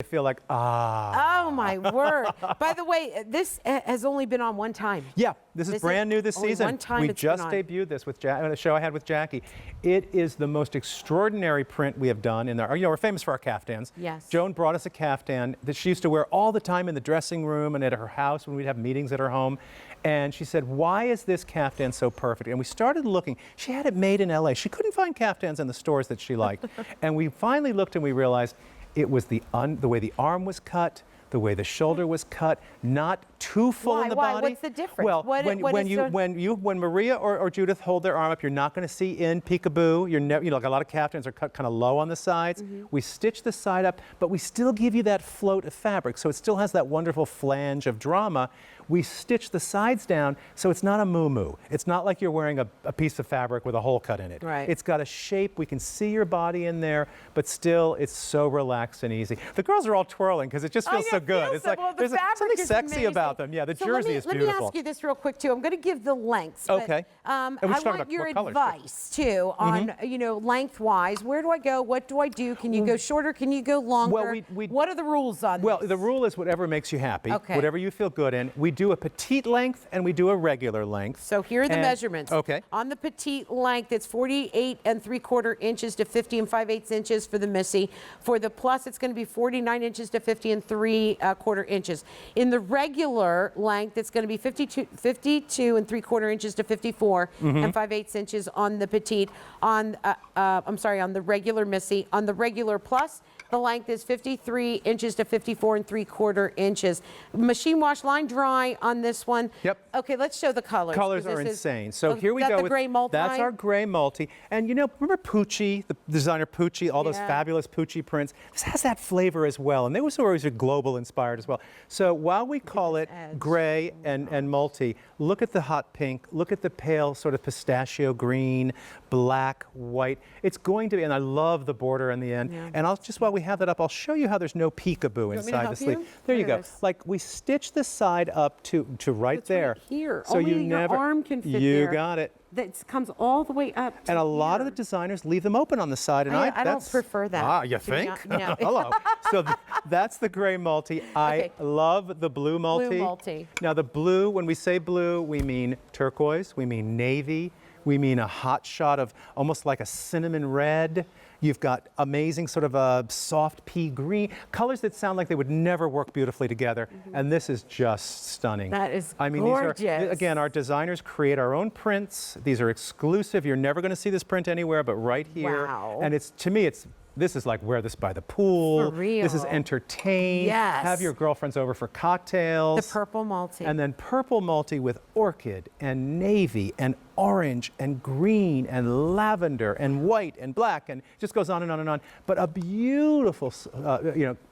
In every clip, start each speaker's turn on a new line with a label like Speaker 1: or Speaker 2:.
Speaker 1: feel like,
Speaker 2: Oh my word. By the way, this has only been on one time.
Speaker 1: Yeah, this is brand new this season.
Speaker 2: One time
Speaker 1: we just debuted this with a show I had with Jackie. It is the most extraordinary print we have done in our, we're famous for our caftans.
Speaker 2: Yes.
Speaker 1: Joan brought us a caftan that she used to wear all the time in the dressing room and at her house when we'd have meetings at her home. And she said, why is this caftan so perfect? And we started looking. She had it made in LA. She couldn't find caftans in the stores that she liked. And we finally looked and we realized it was the way the arm was cut, the way the shoulder was cut, not too full in the body.
Speaker 2: What's the difference?
Speaker 1: Well, when Maria or Judith hold their arm up, you're not going to see in peekaboo. You're never, like a lot of caftans are cut kind of low on the sides. We stitch the side up, but we still give you that float of fabric, so it still has that wonderful flange of drama. We stitch the sides down, so it's not a moo-moo. It's not like you're wearing a piece of fabric with a hole cut in it.
Speaker 2: Right.
Speaker 1: It's got a shape. We can see your body in there, but still, it's so relaxed and easy. The girls are all twirling because it just feels so good. It's like there's something sexy about them. Yeah, the jersey is beautiful.
Speaker 2: Let me ask you this real quick too. I'm going to give the lengths.
Speaker 1: Okay.
Speaker 2: I want your advice too on lengthwise. Where do I go? What do I do? Can you go shorter? Can you go longer?
Speaker 1: Well,
Speaker 2: what are the rules on this?
Speaker 1: Well, the rule is whatever makes you happy, whatever you feel good in. We do a petite length and we do a regular length.
Speaker 2: So here are the measurements.
Speaker 1: Okay.
Speaker 2: On the petite length, it's 48 3/4 inches to 50 5/8 inches for the Missy. For the plus, it's going to be 49 inches to 50 3/4 inches. In the regular length, it's going to be 52 3/4 inches to 54 5/8 inches on the petite. On on the regular Missy. On the regular plus, the length is 53 inches to 54 3/4 inches. Machine wash, line dry on this one.
Speaker 1: Yep.
Speaker 2: Okay, let's show the colors.
Speaker 1: Colors are insane. So here we go.
Speaker 2: The gray multi?
Speaker 1: That's our gray multi. And remember Pucci, the designer Pucci, all those fabulous Pucci prints? This has that flavor as well. And they were always global inspired as well. So while we call it gray and multi, look at the hot pink, look at the pale sort of pistachio green, black, white. It's going to be, and I love the border in the end. Yeah. And while we have that up, I'll show you how there's no peekaboo inside the sleeve. There you go. Like we stitch the side up to right there.
Speaker 2: Right here.
Speaker 1: So
Speaker 2: only
Speaker 1: your
Speaker 2: arm can fit there.
Speaker 1: You got it.
Speaker 2: That comes all the way up.
Speaker 1: And a lot of the designers leave them open on the side, and
Speaker 2: I don't prefer that.
Speaker 1: Ah, you think?
Speaker 2: No.
Speaker 1: Hello. So that's the gray multi. I love the blue multi.
Speaker 2: Blue multi.
Speaker 1: Now the blue, when we say blue, we mean turquoise, we mean navy, we mean a hot shot of almost like a cinnamon red. You've got amazing sort of a soft pea green, colors that sound like they would never work beautifully together. And this is just stunning.
Speaker 2: That is
Speaker 1: gorgeous. Again, our designers create our own prints. These are exclusive. You're never going to see this print anywhere but right here.
Speaker 2: Wow.
Speaker 1: And to me, this is like wear this by the pool.
Speaker 2: For real.
Speaker 1: This is entertain.
Speaker 2: Yes.
Speaker 1: Have your girlfriends over for cocktails.
Speaker 2: The purple multi.
Speaker 1: And then purple multi with orchid and navy and orange and green and lavender and white and black, and it just goes on and on and on. But a beautiful,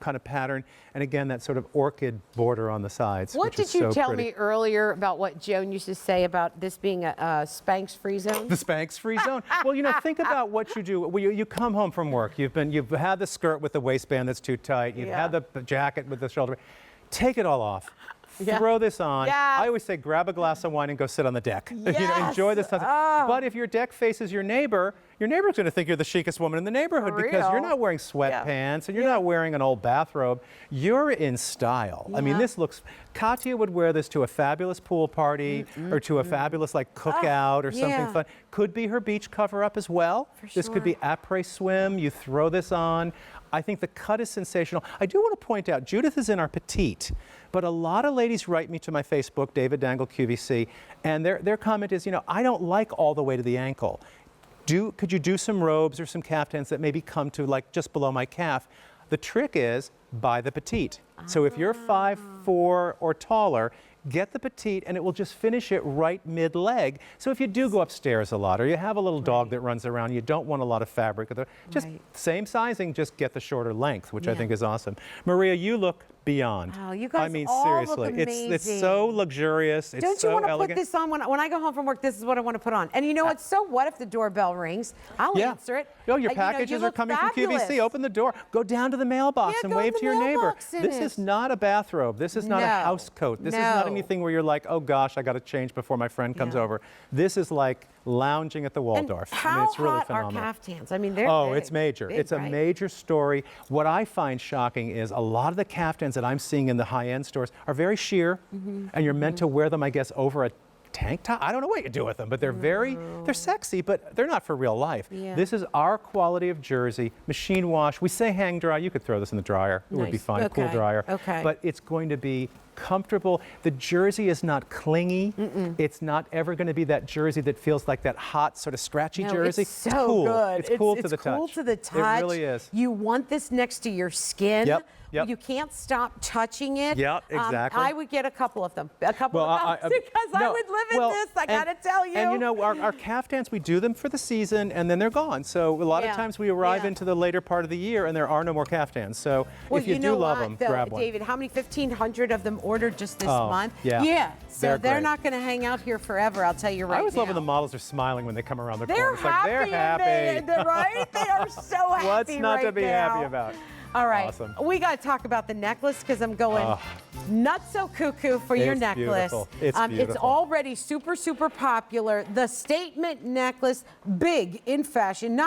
Speaker 1: kind of pattern. And again, that sort of orchid border on the sides.
Speaker 2: What did you tell me earlier about what Joan used to say about this being a Spanx-free zone?
Speaker 1: The Spanx-free zone. Well, think about what you do. Well, you come home from work. You've had the skirt with the waistband that's too tight. You've had the jacket with the shoulder. Take it all off. Throw this on. I always say grab a glass of wine and go sit on the deck. Enjoy this time. But if your deck faces your neighbor's going to think you're the chicest woman in the neighborhood because you're not wearing sweatpants and you're not wearing an old bathrobe. You're in style. I mean, this looks, Katya would wear this to a fabulous pool party or to a fabulous cookout or something fun. Could be her beach cover up as well. This could be après swim. You throw this on. I think the cut is sensational. I do want to point out, Judith is in our petite, but a lot of ladies write me to my Facebook, David Dangle QVC, and their comment is, I don't like all the way to the ankle. Could you do some robes or some caftans that maybe come to just below my calf? The trick is buy the petite. So if you're 5'4" or taller, get the petite and it will just finish it right mid-leg. So if you do go upstairs a lot or you have a little dog that runs around, you don't want a lot of fabric. Just same sizing, just get the shorter length, which I think is awesome. Maria, you look beyond.
Speaker 2: Oh, you guys
Speaker 1: seriously,
Speaker 2: look amazing.
Speaker 1: It's so luxurious. It's
Speaker 2: Don't
Speaker 1: so
Speaker 2: you want to
Speaker 1: elegant.
Speaker 2: put this on when I go home from work? This is what I want to put on. And you know what? So what if the doorbell rings? I'll answer it.
Speaker 1: Oh, your packages are coming from QVC. Open the door. Go down to the mailbox and wave to your neighbor. This is not a bathrobe. This is not a house coat. This is not an anything where you're like, oh gosh, I got to change before my friend comes over. This is like lounging at the Waldorf.
Speaker 2: And how
Speaker 1: I mean, it's really
Speaker 2: hot
Speaker 1: phenomenal.
Speaker 2: are caftans? I mean, they're
Speaker 1: Oh,
Speaker 2: big.
Speaker 1: it's major.
Speaker 2: Big,
Speaker 1: It's a
Speaker 2: right?
Speaker 1: major story. What I find shocking is a lot of the caftans that I'm seeing in the high-end stores are very sheer, and you're meant to wear them, I guess, over a tank top. I don't know what you do with them, but they're they're sexy, but they're not for real life.
Speaker 2: Yeah.
Speaker 1: This is our quality of jersey, machine wash. We say hang dry. You could throw this in the dryer. It would be
Speaker 2: Nice.
Speaker 1: fine,
Speaker 2: Okay.
Speaker 1: cool dryer.
Speaker 2: Okay.
Speaker 1: But it's going to be comfortable. The jersey is not clingy. It's not ever going to be that jersey that feels like that hot, sort of scratchy
Speaker 2: No,
Speaker 1: jersey.
Speaker 2: it's so
Speaker 1: cool.
Speaker 2: good.
Speaker 1: It's cool to the
Speaker 2: It's cool
Speaker 1: touch.
Speaker 2: to the touch.
Speaker 1: It really is.
Speaker 2: You want this next to your skin.
Speaker 1: Yep, yep.
Speaker 2: You can't stop touching it.
Speaker 1: Yep, exactly.
Speaker 2: I would get a couple of them. A couple
Speaker 1: Well,
Speaker 2: of them because I
Speaker 1: no,
Speaker 2: would live in
Speaker 1: well,
Speaker 2: this. I got to tell you.
Speaker 1: And you know, our caftans, we do them for the season and then they're gone. So a lot
Speaker 2: Yeah,
Speaker 1: of times we arrive
Speaker 2: yeah.
Speaker 1: into the later part of the year and there are no more caftans. So
Speaker 2: Well,
Speaker 1: if you, do
Speaker 2: know
Speaker 1: love
Speaker 2: what,
Speaker 1: them,
Speaker 2: though,
Speaker 1: grab one.
Speaker 2: David, how many 1,500 of them ordered just this
Speaker 1: Oh,
Speaker 2: month?
Speaker 1: yeah.
Speaker 2: So
Speaker 1: They're
Speaker 2: they're
Speaker 1: great.
Speaker 2: not going to hang out here forever. I'll tell you right now.
Speaker 1: I always love when the models are smiling when they come around the
Speaker 2: They're
Speaker 1: corner. It's like
Speaker 2: happy.
Speaker 1: they're happy.
Speaker 2: They're right? They are so happy.
Speaker 1: What's not
Speaker 2: right
Speaker 1: to be
Speaker 2: now.
Speaker 1: happy about?
Speaker 2: All right.
Speaker 1: Awesome.
Speaker 2: We got to talk about the necklace because I'm going nuts so cuckoo for your
Speaker 1: It's
Speaker 2: necklace.
Speaker 1: beautiful. It's
Speaker 2: It's
Speaker 1: beautiful.
Speaker 2: already super, super popular. The statement necklace, big in fashion. Not